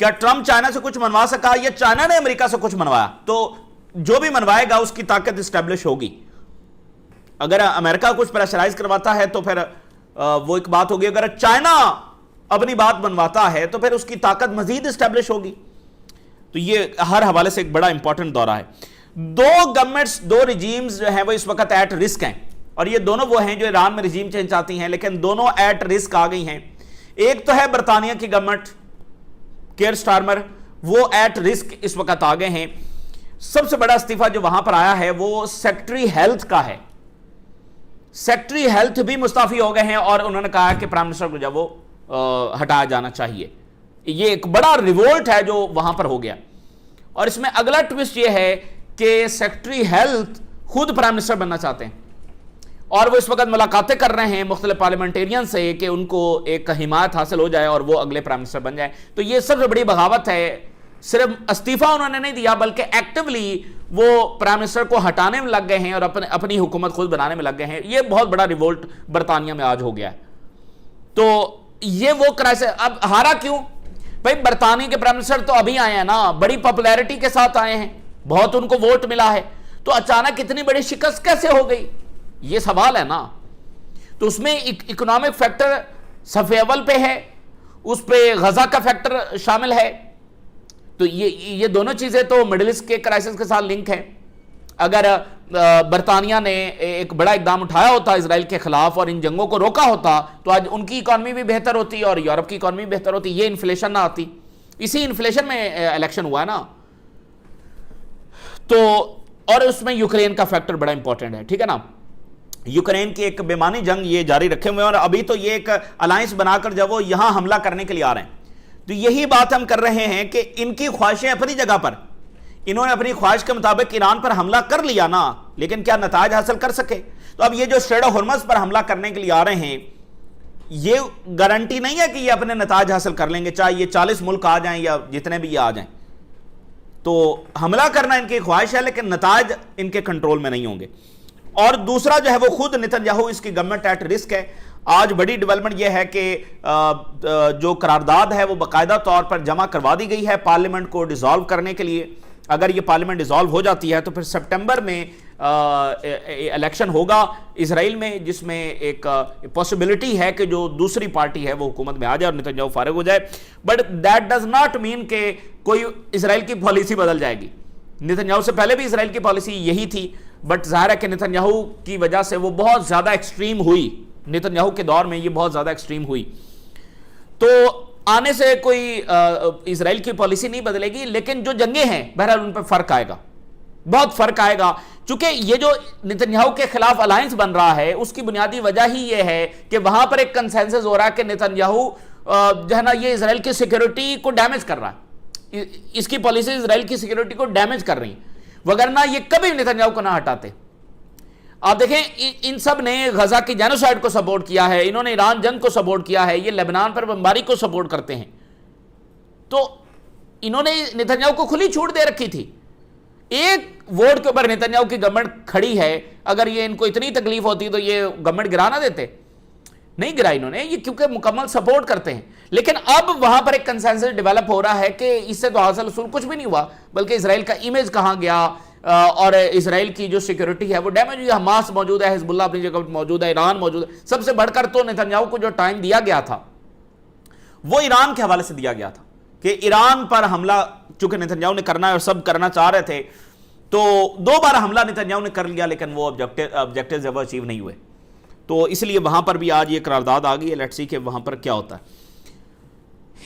کیا Trump China سے کچھ منوا سکا یا چائنا نے امریکہ سے کچھ منوایا؟ تو جو بھی منوائے گا اس کی طاقت اسٹیبلش ہوگی. اگر امریکہ کچھ پریشرائز کرواتا ہے تو پھر وہ ایک بات ہوگی، اگر چائنا اپنی بات منواتا ہے تو پھر اس کی طاقت مزید اسٹیبلش ہوگی. تو یہ ہر حوالے سے ایک بڑا امپورٹنٹ دورہ ہے. دو گورنمنٹس، دو رجیمز جو ہیں وہ اس وقت ایٹ رسک ہیں، اور یہ دونوں وہ ہیں جو ایران میں رجیم چینج چاہتی ہیں، لیکن دونوں ایٹ رسک آ گئی ہیں. ایک تو ہے برطانیہ کی گورنمنٹ، کیئر سٹارمر، وہ ایٹ رسک اس وقت آ گئے ہیں. سب سے بڑا استعفیٰ جو وہاں پر آیا ہے وہ سیکٹری ہیلتھ کا ہے. سیکٹری ہیلتھ بھی مستعفی ہو گئے ہیں اور انہوں نے کہا کہ پرائم منسٹر کو جو وہ ہٹایا جانا چاہیے. یہ ایک بڑا ریوولٹ ہے جو وہاں پر ہو گیا. اور اس میں اگلا ٹوسٹ یہ ہے کہ سیکٹری ہیلتھ خود پرائم منسٹر بننا چاہتے ہیں، اور وہ اس وقت ملاقاتیں کر رہے ہیں مختلف پارلیمنٹیرین سے کہ ان کو ایک حمایت حاصل ہو جائے اور وہ اگلے پرائم منسٹر بن جائے. تو یہ سب سے بڑی بغاوت ہے. صرف استعفیٰ انہوں نے نہیں دیا بلکہ ایکٹیولی وہ پرائم منسٹر کو ہٹانے میں لگ گئے ہیں اور اپنی حکومت خود بنانے میں لگ گئے ہیں. یہ بہت بڑا ریوولٹ برطانیہ میں آج ہو گیا ہے. تو یہ وہ کرائسس. اب ہارا کیوں بھائی؟ برطانیہ کے پرائم منسٹر تو ابھی آئے ہیں نا، بڑی پاپولیرٹی کے ساتھ آئے ہیں، بہت ان کو ووٹ ملا ہے، تو اچانک اتنی بڑی شکست کیسے ہو گئی؟ یہ سوال ہے نا. تو اس میں اکنامک فیکٹر صف اول پہ ہے، اس پہ غزہ کا فیکٹر شامل ہے. تو یہ دونوں چیزیں تو مڈل ایسٹ کے کرائسس کے ساتھ لنک ہیں. اگر برطانیہ نے ایک بڑا اقدام اٹھایا ہوتا اسرائیل کے خلاف اور ان جنگوں کو روکا ہوتا تو آج ان کی اکانومی بھی بہتر ہوتی اور یورپ کی اکانومی بھی بہتر ہوتی، یہ انفلیشن نہ آتی. اسی انفلیشن میں الیکشن ہوا ہے نا. تو اور اس میں یوکرین کا فیکٹر بڑا امپورٹنٹ ہے، ٹھیک ہے نا. یوکرین کی ایک بیمانی جنگ یہ جاری رکھے ہوئے ہیں، اور ابھی تو یہ ایک الائنس بنا کر جب وہ یہاں حملہ کرنے کے لیے آ رہے ہیں. تو یہی بات ہم کر رہے ہیں کہ ان کی خواہشیں اپنی جگہ پر، انہوں نے اپنی خواہش کے مطابق ایران پر حملہ کر لیا نا، لیکن کیا نتائج حاصل کر سکے؟ تو اب یہ جو اسٹریٹ آف ہرمز پر حملہ کرنے کے لیے آ رہے ہیں، یہ گارنٹی نہیں ہے کہ یہ اپنے نتائج حاصل کر لیں گے، چاہے یہ 40 ملک آ جائیں یا جتنے بھی یہ آ جائیں. تو حملہ کرنا ان کی خواہش ہے لیکن نتائج ان کے کنٹرول میں نہیں ہوں گے. اور دوسرا جو ہے وہ خود نتن یاہو، اس کی گورنمنٹ ایٹ رسک ہے. آج بڑی ڈیولپمنٹ یہ ہے کہ جو قرارداد ہے وہ باقاعدہ طور پر جمع کروا دی گئی ہے پارلیمنٹ کو ڈیزالو کرنے کے لیے. اگر یہ پارلیمنٹ ڈیزالو ہو جاتی ہے تو پھر سپٹمبر میں الیکشن ہوگا اسرائیل میں، جس میں ایک پاسبلٹی ہے کہ جو دوسری پارٹی ہے وہ حکومت میں آ جائے اور نتن یاہو فارغ ہو جائے. But that does not mean کہ کوئی اسرائیل کی پالیسی بدل جائے گی. نتن یاہو سے پہلے بھی اسرائیل کی پالیسی یہی تھی، بٹ ظاہر ہے کہ نتن یاہو کی وجہ سے وہ بہت زیادہ ایکسٹریم ہوئی. نتن یاہو کے دور میں یہ بہت زیادہ ایکسٹریم ہوئی. تو آنے سے کوئی اسرائیل کی پالیسی نہیں بدلے گی، لیکن جو جنگیں ہیں بہرحال ان پہ فرق آئے گا، بہت فرق آئے گا. چونکہ یہ جو نتن یاہو کے خلاف الائنس بن رہا ہے اس کی بنیادی وجہ ہی یہ ہے کہ وہاں پر ایک کنسنسس ہو رہا ہے کہ نتن یاہو جو ہے نا یہ اسرائیل کی سیکیورٹی کو ڈیمیج کر رہا ہے، اس کی پالیسی اسرائیل کی سیکیورٹی کو ڈیمیج کر رہی ہیں، وگرنہ یہ کبھی نتن یاہو کو نہ ہٹاتے. آپ دیکھیں ان سب نے غزہ کی جینوسائیڈ کو سپورٹ کیا ہے، انہوں نے ایران جنگ کو سپورٹ کیا ہے، یہ لبنان پر بمباری کو سپورٹ کرتے ہیں. تو انہوں نے نتن یاہو کو کھلی چھوٹ دے رکھی تھی. ایک ووٹ کے اوپر نتن یاہو کی گورنمنٹ کھڑی ہے، اگر یہ ان کو اتنی تکلیف ہوتی تو یہ گورنمنٹ گرا نہ دیتے. نہیں گرا انہوں نے، یہ کیونکہ مکمل سپورٹ کرتے ہیں. لیکن اب وہاں پر ایک کنسنسس ڈیولپ ہو رہا ہے کہ اس سے تو حاصل اصول کچھ بھی نہیں ہوا، بلکہ اسرائیل کا امیج کہاں گیا اور اسرائیل کی جو سیکیورٹی ہے وہ ڈیمیج ہوئی. حماس موجود ہے، حزب اللہ اپنی جگہ موجود ہے، ایران موجود ہے. سب سے بڑھ کر تو نتن یاہو کو جو ٹائم دیا گیا تھا وہ ایران کے حوالے سے دیا گیا تھا کہ ایران پر حملہ چونکہ نتن یاہو نے کرنا ہے اور سب کرنا چاہ رہے تھے، تو 2 بار حملہ نتن یاہو نے کر لیا لیکن وہ آبجیکٹیوز وہ اچیو نہیں ہوئے. تو اس لیے وہاں پر بھی آج یہ قرارداد آ گئی ہے. لیٹس سی کہ وہاں پر کیا ہوتا ہے.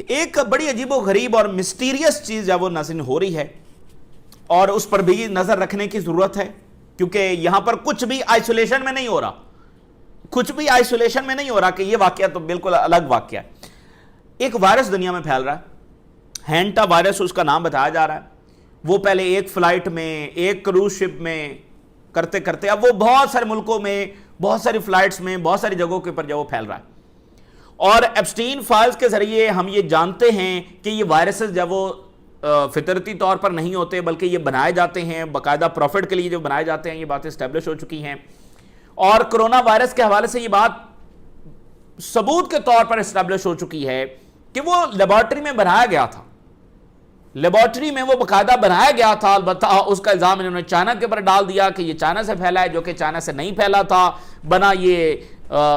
ایک بڑی عجیب و غریب اور مسٹیریس چیز ہے وہ نازل ہو رہی ہے اور اس پر بھی نظر رکھنے کی ضرورت ہے، کیونکہ یہاں پر کچھ بھی آئسولیشن میں نہیں ہو رہا، کچھ بھی آئسولیشن میں نہیں ہو رہا کہ یہ واقعہ تو بالکل الگ واقعہ ہے. ایک وائرس دنیا میں پھیل رہا ہے، ہینٹا وائرس اس کا نام بتایا جا رہا ہے. وہ پہلے ایک فلائٹ میں، ایک کروز شپ میں کرتے کرتے اب وہ بہت سارے ملکوں میں، بہت ساری فلائٹس میں، بہت ساری جگہوں کے اوپر جو وہ پھیل رہا ہے. اور ایپسٹین فائلز کے ذریعے ہم یہ جانتے ہیں کہ یہ وائرسز جب وہ فطرتی طور پر نہیں ہوتے بلکہ یہ بنائے جاتے ہیں باقاعدہ پروفٹ کے لیے جو بنائے جاتے ہیں. یہ باتیں اسٹیبلش ہو چکی ہیں اور کرونا وائرس کے حوالے سے یہ بات ثبوت کے طور پر اسٹیبلش ہو چکی ہے کہ وہ لیبارٹری میں بنایا گیا تھا. لیبارٹری میں وہ باقاعدہ بنایا گیا تھا، البتہ اس کا الزام انہوں نے چائنا کے اوپر ڈال دیا کہ یہ چائنا سے پھیلا ہے، جو کہ چائنا سے نہیں پھیلا تھا، بنا یہ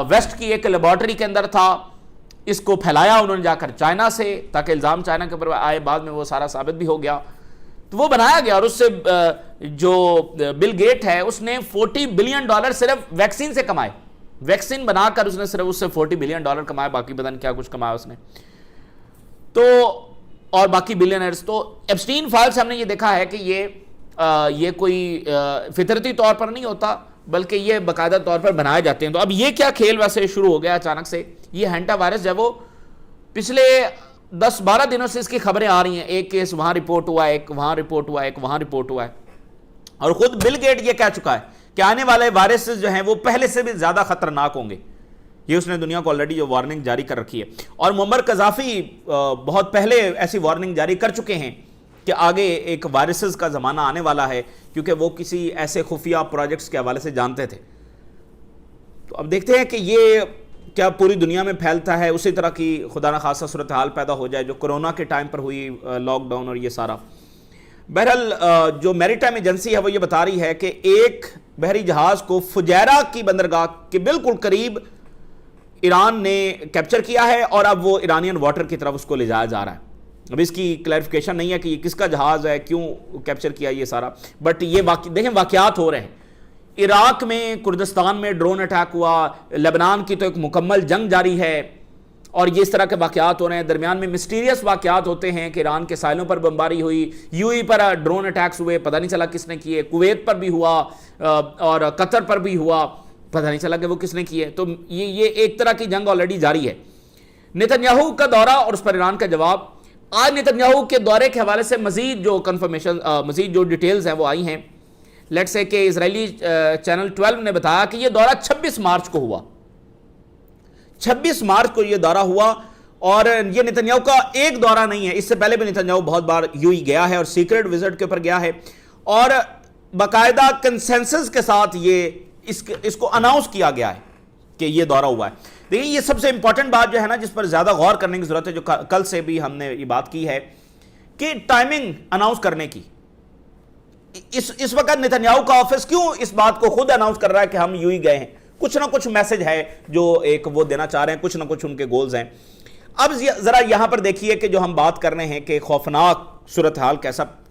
ویسٹ کی ایک لیبارٹری کے اندر تھا، اس کو پھیلایا انہوں نے جا کر چائنا سے، تاکہ الزام چائنا کے اوپر آئے، بعد میں وہ سارا ثابت بھی ہو گیا، تو وہ بنایا گیا، اور اس سے جو بل گیٹ ہے اس نے $40 بلین صرف ویکسین سے کمائے، ویکسین بنا کر اس نے صرف اس سے $40 بلین کمائے، باقی پتہ نہیں کیا کچھ کمایا اس نے، تو اور باقی بلینئرز۔ تو ایپسٹین فائل سے ہم نے یہ دیکھا ہے کہ یہ کوئی فطرتی طور پر نہیں ہوتا، بلکہ یہ باقاعدہ طور پر بنائے جاتے ہیں۔ تو اب یہ کیا کھیل ویسے شروع ہو گیا اچانک سے، یہ ہینٹا وائرس جب وہ پچھلے 10-12 دنوں سے اس کی خبریں آ رہی ہیں، ایک کیس وہاں رپورٹ ہوا ہے، ایک وہاں رپورٹ ہوا ہے، ایک وہاں رپورٹ ہوا ہے، اور خود بل گیٹ یہ کہہ چکا ہے کہ آنے والے وائرسز جو ہیں وہ پہلے سے بھی زیادہ خطرناک ہوں گے، یہ اس نے دنیا کو آلریڈی جو وارننگ جاری کر رکھی ہے، اور معمر قذافی بہت پہلے ایسی وارننگ جاری کر چکے ہیں کہ آگے ایک وائرسز کا زمانہ آنے والا ہے، کیونکہ وہ کسی ایسے خفیہ پروجیکٹس کے حوالے سے جانتے تھے۔ تو اب دیکھتے ہیں کہ یہ کیا پوری دنیا میں پھیلتا ہے، اسی طرح کی خدا نخواستہ صورتحال پیدا ہو جائے جو کرونا کے ٹائم پر ہوئی، لاک ڈاؤن اور یہ سارا۔ بہرحال جو میری ٹائم ایجنسی ہے وہ یہ بتا رہی ہے کہ ایک بحری جہاز کو فجیرہ کی بندرگاہ کے بالکل قریب ایران نے کیپچر کیا ہے، اور اب وہ ایرانین واٹر کی طرف اس کو لے جایا جا رہا ہے۔ اب اس کی کلیریفیکیشن نہیں ہے کہ یہ کس کا جہاز ہے، کیوں کیپچر کیا یہ سارا، بٹ یہ دیکھیں واقعات ہو رہے ہیں۔ عراق میں، کردستان میں ڈرون اٹیک ہوا، لبنان کی تو ایک مکمل جنگ جاری ہے، اور یہ اس طرح کے واقعات ہو رہے ہیں۔ درمیان میں مسٹیریس واقعات ہوتے ہیں کہ ایران کے ساحلوں پر بمباری ہوئی، یو ای پر ڈرون اٹیکس ہوئے، پتہ نہیں چلا کس نے کیے، کویت پر بھی ہوا اور قطر پر بھی ہوا، پتہ نہیں چلا کہ وہ کس نے کیے۔ تو یہ ایک طرح کی جنگ آلریڈی جاری ہے۔ نتنیاہو کا دورہ اور اس پر ایران کا جواب۔ آج نتنیاہو کے دورے کے حوالے سے مزید جو کنفرمیشن، مزید جو ڈیٹیلز ہیں وہ آئی ہیں۔ لیٹس سے کہ اسرائیلی چینل 12 نے بتایا کہ یہ دورہ 26 مارچ کو ہوا، 26 مارچ کو یہ دورہ ہوا، اور یہ نتنیاہو کا ایک دورہ نہیں ہے، اس سے پہلے بھی نتنیاہو بہت بار یو ہی گیا ہے اور سیکرٹ وزٹ کے اوپر گیا ہے، اور باقاعدہ کنسنسس کے ساتھ یہ اس کو اناؤنس کیا گیا ہے کہ یہ دورہ ہوا ہے۔ دیکھیں یہ سب سے امپورٹنٹ بات جو ہے نا، جس پر زیادہ غور کرنے کی ضرورت ہے، جو کل سے بھی ہم نے یہ بات کی ہے، کہ ٹائمنگ اناؤنس کرنے کی۔ اس وقت نتنیاہو کا آفس کیوں اس بات کو خود اناؤنس کر رہا ہے کہ ہم یوں ہی گئے ہیں؟ کچھ نہ کچھ میسج ہے جو ایک وہ دینا چاہ رہے ہیں، کچھ نہ کچھ ان کے گولز ہیں۔ اب ذرا یہاں پر دیکھیے کہ جو ہم بات کر رہے ہیں کہ خوفناک صورتحال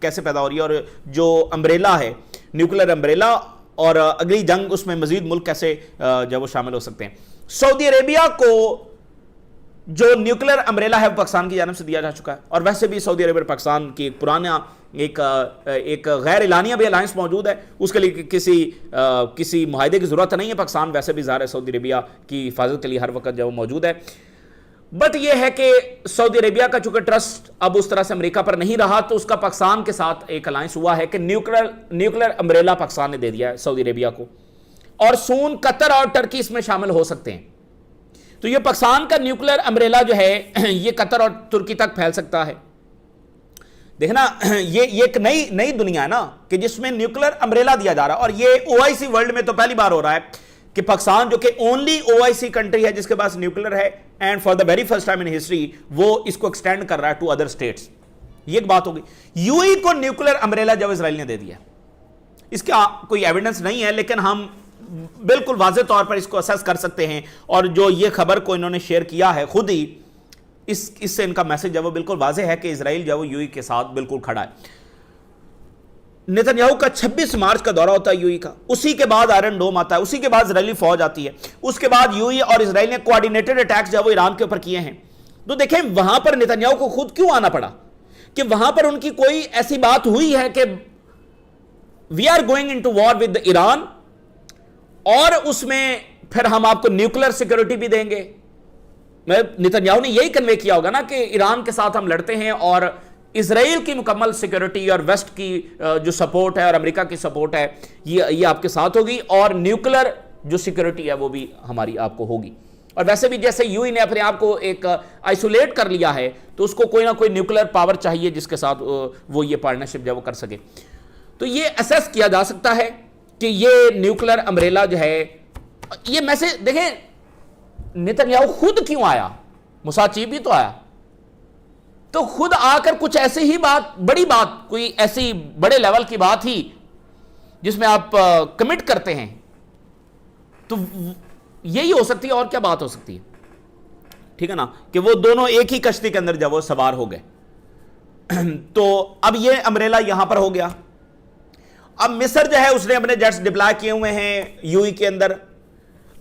کیسے پیدا ہو رہی ہے، اور جو امبریلا ہے، نیوکلیر امبریلا، اور اگلی جنگ اس میں مزید ملک کیسے جب وہ شامل ہو سکتے ہیں۔ سعودی عربیہ کو جو نیوکلیر امبریلا ہے وہ پاکستان کی جانب سے دیا جا چکا ہے، اور ویسے بھی سعودی عربیہ اور پاکستان کی ایک پرانا ایک غیر اعلانیہ بھی الائنس موجود ہے، اس کے لیے کسی معاہدے کی ضرورت نہیں ہے۔ پاکستان ویسے بھی ظاہر ہے سعودی عربیہ کی حفاظت کے لیے ہر وقت جو موجود ہے، بٹ یہ ہے کہ سعودی عربیہ کا چونکہ ٹرسٹ اب اس طرح سے امریکہ پر نہیں رہا، تو اس کا پاکستان کے ساتھ ایک الائنس ہوا ہے کہ نیوکلیر امبریلا پاکستان نے دے دیا ہے سعودی عربیہ کو، اور سون قطر اور ٹرکی اس میں شامل ہو سکتے ہیں۔ تو یہ پاکستان کا نیوکلیر امبریلا جو ہے یہ قطر اور ترکی تک پھیل سکتا ہے۔ دیکھنا یہ ایک نئی دنیا ہے نا، کہ جس میں نیوکلیر امبریلا دیا جا رہا ہے، اور یہ OIC ورلڈ میں تو پہلی بار ہو رہا ہے کہ پاکستان جو کہ اونلی OIC کنٹری ہے جس کے پاس نیوکلیر ہے، and for the very first time in history وہ اس کو ایکسٹینڈ کر رہا ہے ٹو ادر اسٹیٹس۔ یہ ایک بات ہوگی۔ UAE کو نیوکلیر امبریلا جب اسرائیل نے دے دیا، اس کا کوئی ایویڈنس نہیں ہے، لیکن ہم بالکل واضح طور پر اس کو اسیس کر سکتے ہیں، اور جو یہ خبر کو انہوں نے شیئر کیا ہے خود ہی، اس سے ان کا میسج جو وہ بالکل واضح ہے کہ اسرائیل جو وہ UAE کے ساتھ بالکل کھڑا ہے۔ نتنیاہو کا 26 مارچ کا دورہ ہوتا ہے UAE کا، اسی کے بعد آئرن ڈوم آتا ہے، اسی کے بعد اسرائیلی فوج آتی ہے، اس کے بعد UAE اور اسرائیل نے کوآرڈینیٹڈ اٹیکس جو وہ ایران کے اوپر کیے ہیں۔ تو دیکھیں وہاں پر نتنیاہو کو خود کیوں آنا پڑا، کہ وہاں پر ان کی کوئی ایسی بات ہوئی ہے کہ we are going into war with Iran, اور اس میں پھر ہم آپ کو نیوکلیر سیکورٹی بھی دیں گے۔ نتنیاہو نے یہی کنوے کیا ہوگا نا کہ ایران کے ساتھ ہم لڑتے ہیں، اور اسرائیل کی مکمل سیکورٹی اور ویسٹ کی جو سپورٹ ہے اور امریکہ کی سپورٹ ہے یہ آپ کے ساتھ ہوگی، اور نیوکلیر جو سیکورٹی ہے وہ بھی ہماری آپ کو ہوگی۔ اور ویسے بھی جیسے UAE نے اپنے آپ کو ایک آئسولیٹ کر لیا ہے، تو اس کو کوئی نہ کوئی نیوکلیر پاور چاہیے جس کے ساتھ وہ یہ پارٹنرشپ جو وہ کر سکے۔ تو یہ اسیس کیا جا سکتا ہے کہ یہ نیوکلیر امبریلا جو ہے، یہ میسج دیکھیں نتنیاہو خود کیوں آیا، موساد چیف بھی تو آیا، تو خود آ کر کچھ ایسی ہی بات، بڑی بات، کوئی ایسی بڑے لیول کی بات ہی جس میں آپ کمٹ کرتے ہیں، تو یہی ہو سکتی ہے، اور کیا بات ہو سکتی ہے؟ ٹھیک ہے نا، کہ وہ دونوں ایک ہی کشتی کے اندر جب وہ سوار ہو گئے. تو اب یہ امبریلا یہاں پر ہو گیا. اب مصر جو ہے اس نے اپنے جیٹس ڈپلائے کیے ہوئے ہیں یو ای کے اندر.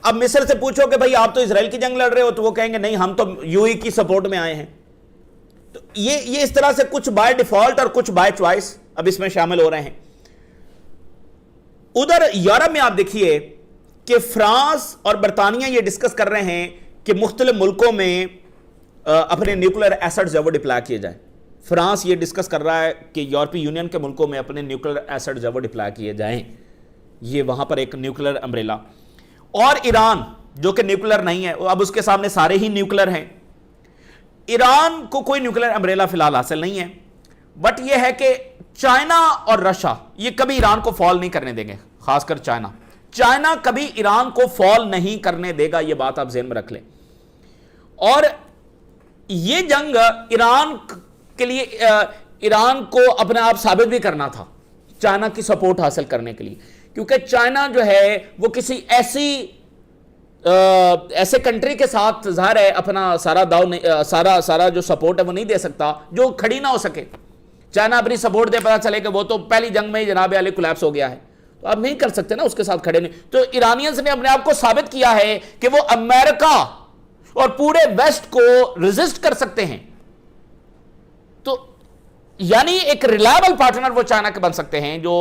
اب مصر سے پوچھو کہ بھائی آپ تو اسرائیل کی جنگ لڑ رہے ہو، تو وہ کہیں گے نہیں ہم تو یو ای کی سپورٹ میں آئے ہیں. تو یہ اس طرح سے کچھ بائی ڈیفالٹ اور کچھ بائی چوائس اب اس میں شامل ہو رہے ہیں. ادھر یورپ میں آپ دیکھیے کہ فرانس اور برطانیہ یہ ڈسکس کر رہے ہیں کہ مختلف ملکوں میں اپنے نیوکلیر ایسٹس جو وہ ڈپلائی کیے جائیں. فرانس یہ ڈسکس کر رہا ہے کہ یورپی یونین کے ملکوں میں اپنے نیوکلیر ایسٹس جو وہ ڈپلائی کیے جائیں. یہ وہاں پر ایک نیوکلیر امبریلا. اور ایران جو کہ نیوکلیر نہیں ہے، اب اس کے سامنے سارے ہی نیوکلیر ہیں. ایران کو کوئی نیوکلیر امبریلا فی الحال حاصل نہیں ہے، بٹ یہ ہے کہ چائنا اور رشیا یہ کبھی ایران کو فال نہیں کرنے دیں گے. خاص کر چائنا کبھی ایران کو فال نہیں کرنے دے گا، یہ بات آپ ذہن میں رکھ لیں. اور یہ جنگ ایران کے لیے، ایران کو اپنے آپ ثابت بھی کرنا تھا چائنا کی سپورٹ حاصل کرنے کے لیے، کیونکہ چائنا جو ہے وہ کسی ایسے کنٹری کے ساتھ ظاہر ہے اپنا سارا جو سپورٹ ہے وہ نہیں دے سکتا جو کھڑی نہ ہو سکے. چائنا اپنی سپورٹ دے، پتا چلے کہ وہ تو پہلی جنگ میں ہی جناب علی کولیپس ہو گیا ہے، تو آپ نہیں کر سکتے نا اس کے ساتھ کھڑے نہیں. تو ایرانینز نے اپنے آپ کو ثابت کیا ہے کہ وہ امریکہ اور پورے ویسٹ کو ریزسٹ کر سکتے ہیں. تو یعنی ایک ریلائبل پارٹنر وہ چائنا کے بن سکتے ہیں جو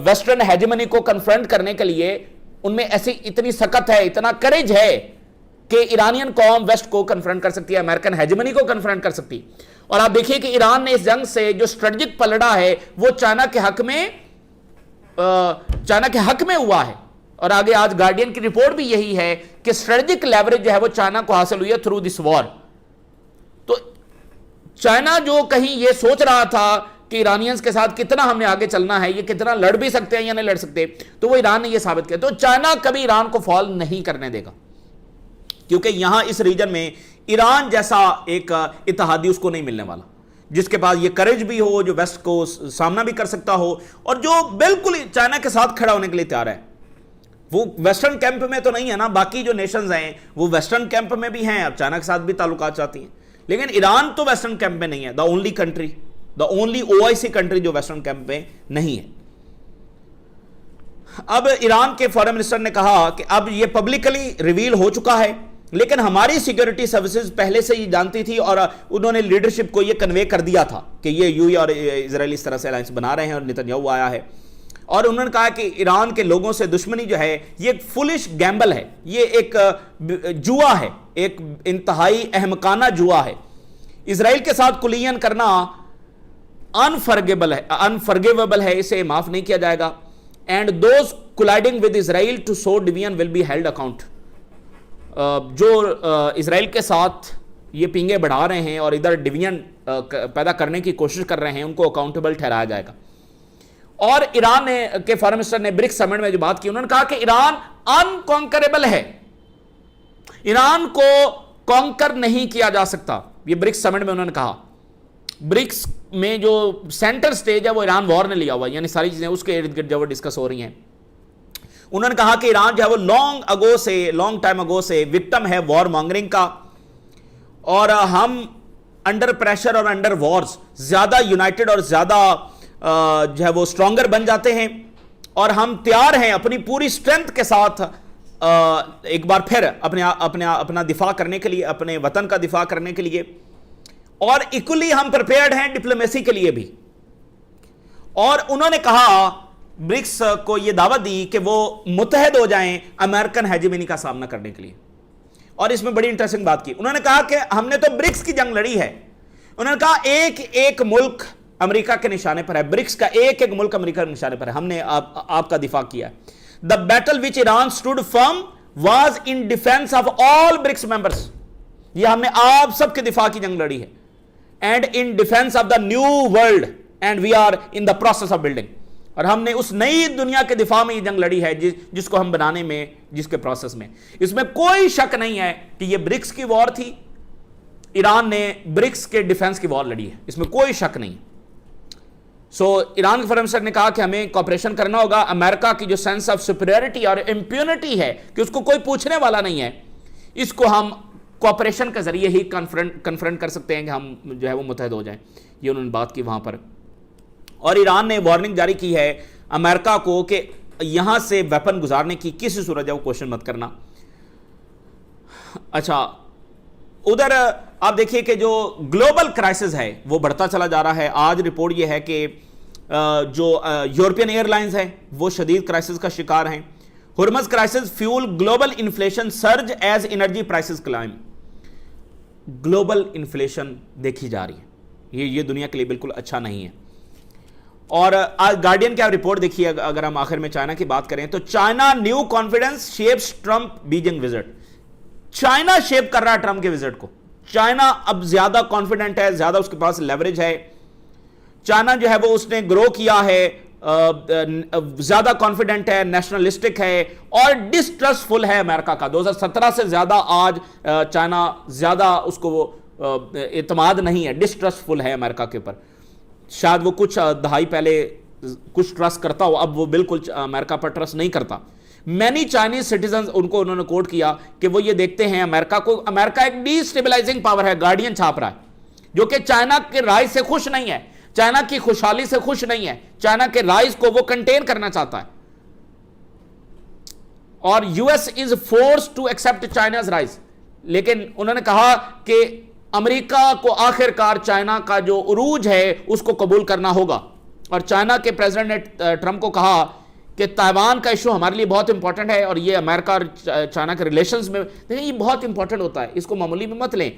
ویسٹرن ہیجمنی کو کنفرنٹ کرنے کے لیے ان میں ایسی اتنی سخت ہے، اتنا کریج ہے کہ ایرانین قوم ویسٹ کو کنفرنٹ کر سکتی ہے، امریکن ہیجمنی کو کنفرنٹ کر سکتی. اور آپ دیکھیے کہ ایران نے اس جنگ سے جو اسٹریٹجک پلڑا ہے وہ چائنا کے حق میں ہوا ہے. اور آگے آج گارڈین کی رپورٹ بھی یہی ہے کہ اسٹریٹجک لیوریج جو ہے وہ چائنا کو حاصل ہوئی ہے تھرو دس وار. تو چائنا جو کہیں یہ سوچ رہا تھا کہ ایرانینز کے ساتھ کتنا ہم نے آگے چلنا ہے، یہ کتنا لڑ بھی سکتے ہیں یا نہیں لڑ سکتے، تو وہ ایران نے یہ ثابت کیا. تو چائنا کبھی ایران کو فال نہیں کرنے دے گا، کیونکہ یہاں اس ریجن میں ایران جیسا ایک اتحادی اس کو نہیں ملنے والا جس کے پاس یہ کریج بھی ہو، جو ویسٹ کو سامنا بھی کر سکتا ہو، اور جو بالکل چائنا کے ساتھ کھڑا ہونے کے لیے تیار ہے. وہ ویسٹرن کیمپ میں تو نہیں ہے نا، باقی جو نیشنز ہیں وہ ویسٹرن کیمپ میں بھی ہیں، اب چائنا کے ساتھ بھی تعلقات چاہتی ہیں، لیکن ایران تو ویسٹرن کیمپ میں نہیں ہے. دا اونلی OIC کنٹری جو ویسٹرن کیمپ میں نہیں ہے. اب ایران کے فارن منسٹر نے کہا کہ اب یہ پبلکلی ریویل ہو چکا ہے، لیکن ہماری سیکیورٹی سروسز پہلے سے ہی جانتی تھی اور انہوں نے لیڈرشپ کو یہ کنوے کر دیا تھا کہ یہ یو اور اسرائیل اس طرح سے الائنس بنا رہے ہیں اور نتنیاہو آیا ہے. اور انہوں نے کہا کہ ایران کے لوگوں سے دشمنی جو ہے یہ ایک فولش گیمبل ہے، یہ ایک جوا ہے، ایک انتہائی احمقانہ جوا ہے. اسرائیل کے ساتھ کلین کرنا انفرگیویبل ہے، اسے معاف نہیں کیا جائے گا. And those colliding with Israel to sow division will be held account. جو اسرائیل کے ساتھ یہ پینگے بڑھا رہے ہیں اور ادھر ڈویژن پیدا کرنے کی کوشش کر رہے ہیں ان کو اکاؤنٹیبل ٹھہرایا جائے گا. اور ایران کے فارن منسٹر نے برکس سمٹ میں جو بات کی، انہوں نے کہا کہ ایران انکانکریبل ہے، ایران کو کانکر نہیں کیا جا سکتا. یہ برکس سمٹ میں انہوں نے کہا. برکس میں جو سینٹر سٹیج ہے وہ ایران وار نے لیا ہوا، یعنی ساری چیزیں اس کے ارد گرد جو ڈسکس ہو رہی ہیں. انہوں نے کہا کہ ایران جو ہے وہ لانگ ٹائم اگو سے وکٹم ہے وار مانگرنگ کا، اور ہم انڈر پریشر اور انڈر وارز زیادہ یونائٹڈ اور زیادہ جو ہے وہ اسٹرانگر بن جاتے ہیں، اور ہم تیار ہیں اپنی پوری سٹرینتھ کے ساتھ ایک بار پھر اپنا دفاع کرنے کے لیے، اپنے وطن کا دفاع کرنے کے لیے، اور ایکولی ہم پریپیئرڈ ہیں ڈپلومیسی کے لیے بھی. اور انہوں نے کہا، برکس کو یہ دعوت دی کہ وہ متحد ہو جائیں امریکن ہیجمنی کا سامنا کرنے کے لیے. اور اس میں بڑی انٹرسٹنگ بات کی، انہوں نے کہا کہ ہم نے تو برکس کی جنگ لڑی ہے. انہوں نے کہا ایک ملک امریکہ کے نشانے پر ہے، برکس کا ایک ملک امریکہ کے نشانے پر ہے، ہم نے آپ کا دفاع کیا ہے. The battle which Iran stood firm was in defense of all BRICS members. یہ ہم نے آپ سب کے دفاع کی جنگ لڑی ہے. And in defense of the new world, and we are in the process of building. اور ہم نے اس نئی دنیا کے دفاع میں یہ جنگ لڑی ہے جس کو ہم بنانے میں، جس کے پروسیس میں. اس میں کوئی شک نہیں ہے کہ یہ برکس کی وار تھی، ایران نے برکس کے ڈیفنس کی وار لڑی ہے، اس میں کوئی شک نہیں۔ ایران کے فارم منسٹر نے کہا کہ ہمیں کوآپریشن کرنا ہوگا، امریکہ کی جو سینس آف سپیریورٹی اور امپیونٹی ہے کہ اس کو کوئی پوچھنے والا نہیں ہے، اس کو ہم کوآپریشن کے ذریعے ہی کنفرنٹ کر سکتے ہیں کہ ہم جو ہے وہ متحد ہو جائیں، یہ انہوں نے بات کی وہاں پر۔ اور ایران نے وارننگ جاری کی ہے امریکہ کو کہ یہاں سے ویپن گزارنے کی کسی صورت جو کوشش مت کرنا۔ اچھا، ادھر آپ دیکھیے کہ جو گلوبل کرائسس ہے وہ بڑھتا چلا جا رہا ہے۔ آج رپورٹ یہ ہے کہ جو یورپین ایئر لائنز ہیں وہ شدید کرائسس کا شکار ہیں۔ Hormuz crisis fuel global inflation surge as energy prices climb. Global inflation دیکھی جا رہی ہے، یہ دنیا کے لیے بالکل اچھا نہیں ہے۔ اور آج گارڈین کی آپ رپورٹ دیکھیے، اگر ہم آخر میں چائنا کی بات کریں تو China new confidence shapes Trump Beijing visit. China shape کر رہا ہے ٹرمپ کے وزٹ کو۔ چائنا اب زیادہ کانفیڈنٹ ہے، زیادہ اس کے پاس لیوریج ہے۔ چائنا جو ہے وہ اس نے گرو کیا ہے، زیادہ کانفیڈنٹ ہے، نیشنلسٹک ہے اور ڈسٹرسٹفل ہے امریکہ کا۔ 2017 سے زیادہ آج چائنا زیادہ اس کو اعتماد نہیں ہے، ڈسٹرسٹفل ہے امریکہ کے اوپر۔ شاید وہ کچھ دہائی پہلے کچھ ٹرسٹ کرتا ہو، اب وہ بالکل امریکہ پر ٹرسٹ نہیں کرتا۔ مینی چائنیز سٹیزنز، ان کو انہوں نے کوٹ کیا کہ وہ یہ دیکھتے ہیں امریکہ کو، امریکہ ایک ڈی اسٹیبلائزنگ پاور ہے، گارڈین چھاپ رہا ہے، جو کہ چائنا کے رائج سے خوش نہیں ہے، چائنا کی خوشحالی سے خوش نہیں ہے، چائنا کے رائج کو وہ کنٹین کرنا چاہتا ہے۔ اور U S is forced to accept China's rise, لیکن انہوں نے کہا کہ امریکہ کو آخر کار چائنا کا جو عروج ہے اس کو قبول کرنا ہوگا۔ اور چائنا کے پریزیڈنٹ نے ٹرمپ کو کہا کہ تائیوان کا ایشو ہمارے لیے بہت امپورٹنٹ ہے، اور یہ امریکہ اور چائنا کے ریلیشنز میں دیکھیں یہ بہت امپورٹنٹ ہوتا ہے، اس کو معمولی میں مت لیں۔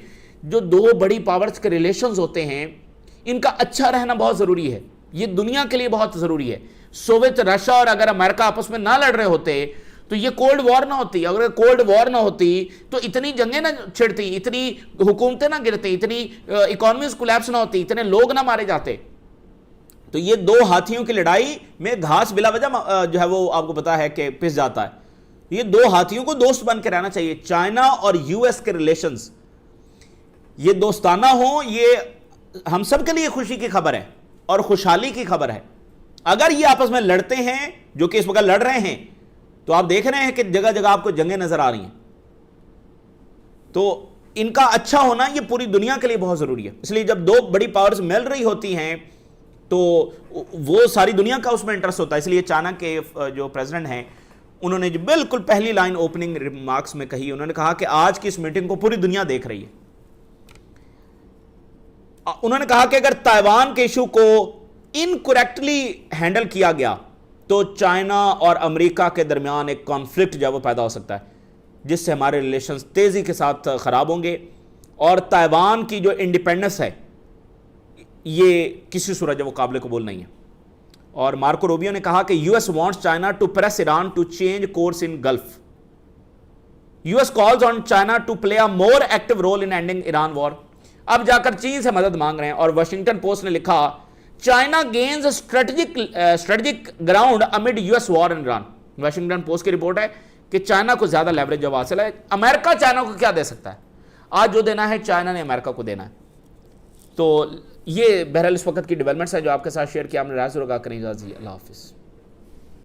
جو دو بڑی پاورز کے ریلیشنز ہوتے ہیں ان کا اچھا رہنا بہت ضروری ہے، یہ دنیا کے لیے بہت ضروری ہے۔ سوویت رشیا اور اگر امریکہ آپس میں نہ لڑ رہے ہوتے تو یہ کولڈ وار نہ ہوتی، اگر کولڈ وار نہ ہوتی تو اتنی جنگیں نہ چھڑتی، اتنی حکومتیں نہ گرتی، اتنی اکانومیز کولیپس نہ ہوتی، اتنے لوگ نہ مارے جاتے۔ تو یہ دو ہاتھیوں کی لڑائی میں گھاس بلا وجہ جو ہے وہ آپ کو پتا ہے کہ پس جاتا ہے۔ یہ دو ہاتھیوں کو دوست بن کے رہنا چاہیے۔ چائنا اور یو ایس کے ریلیشنز یہ دوستانہ ہوں، یہ ہم سب کے لیے خوشی کی خبر ہے اور خوشحالی کی خبر ہے۔ اگر یہ آپس میں لڑتے ہیں جو کہ اس وقت لڑ رہے ہیں تو آپ دیکھ رہے ہیں کہ جگہ جگہ آپ کو جنگیں نظر آ رہی ہیں، تو ان کا اچھا ہونا یہ پوری دنیا کے لیے بہت ضروری ہے۔ اس لیے جب دو بڑی پاورز مل رہی ہوتی ہیں تو وہ ساری دنیا کا اس میں انٹرسٹ ہوتا ہے۔ اس لیے چائنا کے جو پریزیڈنٹ ہیں انہوں نے جو بالکل پہلی لائن اوپننگ ریمارکس میں کہی، انہوں نے کہا کہ آج کی اس میٹنگ کو پوری دنیا دیکھ رہی ہے۔ انہوں نے کہا کہ اگر تائیوان کے ایشو کو انکریکٹلی ہینڈل کیا گیا تو چائنا اور امریکہ کے درمیان ایک کانفلکٹ جو ہے وہ پیدا ہو سکتا ہے، جس سے ہمارے ریلیشنز تیزی کے ساتھ خراب ہوں گے، اور تائیوان کی جو انڈیپینڈنس ہے یہ کسی صورت جو وہ قابل قبول نہیں ہے۔ اور مارکو روبیو نے کہا کہ U S wants China to press Iran to change course in Gulf. U S calls on China to play a more active role in ending Iran war. اب جا کر چین سے مدد مانگ رہے ہیں، اور واشنگٹن پوسٹ نے لکھا China gains strategic ground amid U S war in Iran. Washington Post کی رپورٹ ہے کہ چائنا کو زیادہ لیوریج جب حاصل ہے۔ امریکہ چائنا کو کیا دے سکتا ہے؟ آج جو دینا ہے چائنا نے امریکہ کو دینا ہے۔ تو یہ بہرحال اس وقت کی ڈیولپمنٹس ہے جو آپ کے ساتھ شیئر کیا، ہم نے رائے ضرور آگاہ کریں۔ اللہ حافظ۔